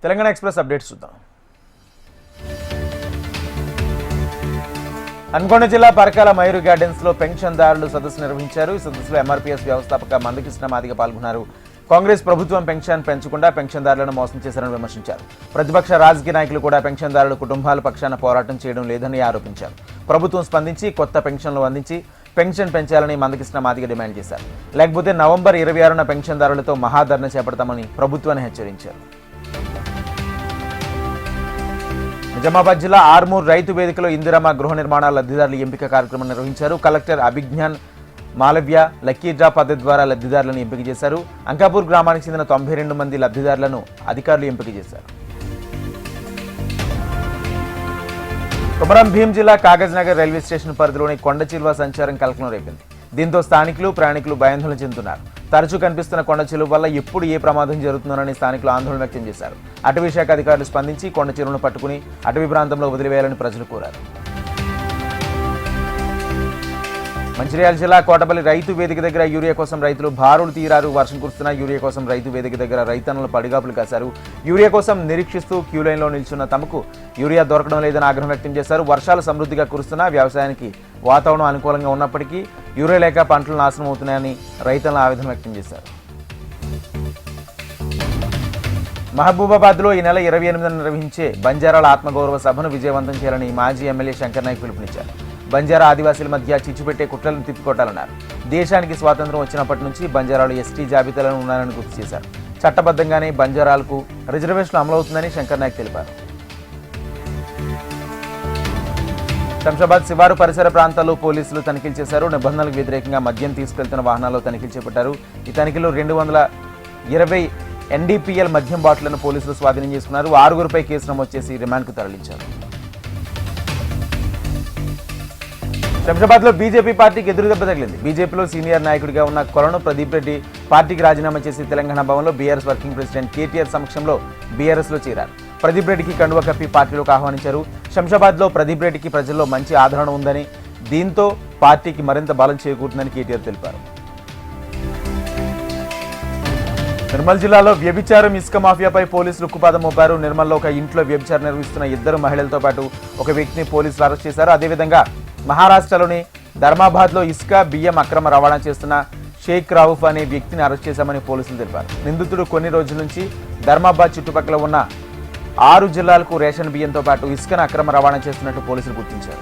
Telangana express updates చూద్దాం. హన్మకొండ జిల్లా Parakala Mayuri gardens లో పెన్షన్దారులు సదస్సు నిర్వహించారు. ఈ సదస్సులో ఎంఆర్పీఎస్ వ్యవస్థాపక మందకృష్ణ మాదిగ పాల్గొన్నారు. కాంగ్రెస్ ప్రభుత్వం పెన్షన్ పెంచకుండా పెన్షన్దారులను మోసం చేశారని విమర్శించారు. ప్రతిపక్ష రాజకీయ నాయకులు కూడా పెన్షన్దారుల కుటుంబాల పక్షాన పోరాటం చేయడం లేదని ఆరోపించారు. ప్రభుత్వం స్పందించి కొత్త పెన్షన్లు అందించి పెన్షన్ పెంచాలని మందకృష్ణ మాదిగ డిమాండ్ చేశారు. లేకపోతే నవంబర్ 26న పెన్షన్దారులతో మహాధర్నా చేపడతామని ప్రభుత్వాన్ని హెచ్చరించారు. నిజామాబాద్ జిల్లా ఆర్మూర్ రైతు వేదికలో ఇందిరమ్మ గృహ నిర్మాణాల లబ్ధిదారుల ఎంపిక కార్యక్రమం నిర్వహించారు. Collector Abhigyan Malaviya lucky draw పద్ధతి ద్వారా లబ్ధిదారులను ఎంపిక చేశారు. అంకాపూర్ గ్రామానికి చెందిన 92 మంది లబ్ధిదారులను అధికారులు ఎంపిక చేశారు. కొమరం భీం జిల్లా కాగజ్నగర్ రైల్వే స్టేషన్ పరిధిలోని కొండచిలువ సంచారం కలకలం రేపింది. దీంతో స్థానికులు ప్రయాణికులు భయాందోళన చెందుతున్నారు. తరచూ కనిపిస్తున్న కొండచిలువ వల్ల ఎప్పుడు ఏ ప్రమాదం జరుగుతుందోనని స్థానికులు ఆందోళన వ్యక్తం చేశారు. అటవీ శాఖ అధికారులు స్పందించి కొండచిలువను పట్టుకుని అటవీ ప్రాంతంలో వదిలివేయాలని ప్రజలు కోరారు. మంచిర్యాల జిల్లా కోటపల్లి రైతు వేదిక దగ్గర యూరియా కోసం రైతులు బారులు తీరారు. వర్షం కురుస్తున్న యూరియా కోసం రైతు వేదిక దగ్గర రైతన్నలు పడిగాపులు కాశారు. యూరియా కోసం నిరీక్షిస్తూ క్యూ లైన్లో నిల్చున్న తమకు యూరియా దొరకడం లేదని ఆగ్రహం వ్యక్తం చేశారు. వర్షాలు సమృద్ధిగా కురుస్తున్నా వ్యవసాయానికి వాతావరణం అనుకూలంగా ఉన్నప్పటికీ యూరియా లేక పంటలు నాశనం అవుతున్నాయని రైతులను ఆవేదన వ్యక్తం చేశారు. మహబూబాబాద్లో ఈ నెల 28న నిర్వహించే బంజారాల ఆత్మగౌరవ సభను విజయవంతం చేయాలని మాజీ ఎమ్మెల్యే శంకర్ నాయక్ పిలుపునిచ్చారు. బంజారా ఆదివాసీల మధ్య చిచ్చుపెట్టే కుట్రలను తిప్పికొట్టాలన్నారు. దేశానికి స్వాతంత్రం వచ్చినప్పటి నుంచి బంజారాలు ఎస్టీ జాబితాలో ఉన్నారని గుర్తు చేశారు. చట్టబద్ధంగానే బంజారాలకు రిజర్వేషన్లు అమలవుతుందని శంకర్ నాయక్ తెలిపారు. శంషాబాద్ శివారు పరిసర ప్రాంతాల్లో పోలీసులు తనిఖీలు చేశారు. నిబంధనలకు వ్యతిరేకంగా మద్యం తీసుకెళ్తున్న వాహనాల్లో తనిఖీలు చేపట్టారు. ఈ తనిఖీలో 220 NDPL మద్యం బాటిళ్లను పోలీసులు స్వాధీనం చేసుకున్నారు. 6గురిపై కేసు నమోదు చేసి రిమాండ్కు తరలించారు. శంషాబాద్లో బీజేపీ పార్టీకి ఎదురుదెబ్బ తగిలింది. బీజేపీలో సీనియర్ నాయకుడిగా ఉన్న కొలను ప్రదీప్ రెడ్డి పార్టీకి రాజీనామా చేసి తెలంగాణ భవన్లో బీఆర్ఎస్ వర్కింగ్ ప్రెసిడెంట్ కేటీఆర్ సమక్షంలో బీఆర్ఎస్లో చేరారు. ప్రదీప్ రెడ్డికి కండువా కప్పి పార్టీలోకి ఆహ్వానించారు. శంషాబాద్లో ప్రదీప్ రెడ్డికి ప్రజల్లో మంచి ఆదరణ ఉందని, దీంతో పార్టీకి మరింత బలం చేకూరుతుందని కేటీఆర్ తెలిపారు. నిర్మల్ జిల్లాలో వ్యభిచారం ఇసుక మాఫియాపై పోలీసులు ఉక్కుపాదం మోపారు. నిర్మల్లో ఒక ఇంట్లో వ్యభిచారం నిర్వహిస్తున్న 2 మహిళలతో పాటు ఒక వ్యక్తిని పోలీసులు అరెస్ట్ చేశారు. అదేవిధంగా మహారాష్ట్రలోని ధర్మాబాద్లో ఇసుక బియ్యం అక్రమ రవాణా చేస్తున్న షేక్ రౌఫ్ అనే వ్యక్తిని అరెస్ట్ చేశామని పోలీసులు తెలిపారు. నిందితుడు కొన్ని రోజుల నుంచి ధర్మాబాద్ చుట్టుపక్కల ఉన్న 6 జిల్లాలకు రేషన్ బియ్యంతో పాటు ఇసుకను అక్రమ రవాణా చేస్తున్నట్టు పోలీసులు గుర్తించారు.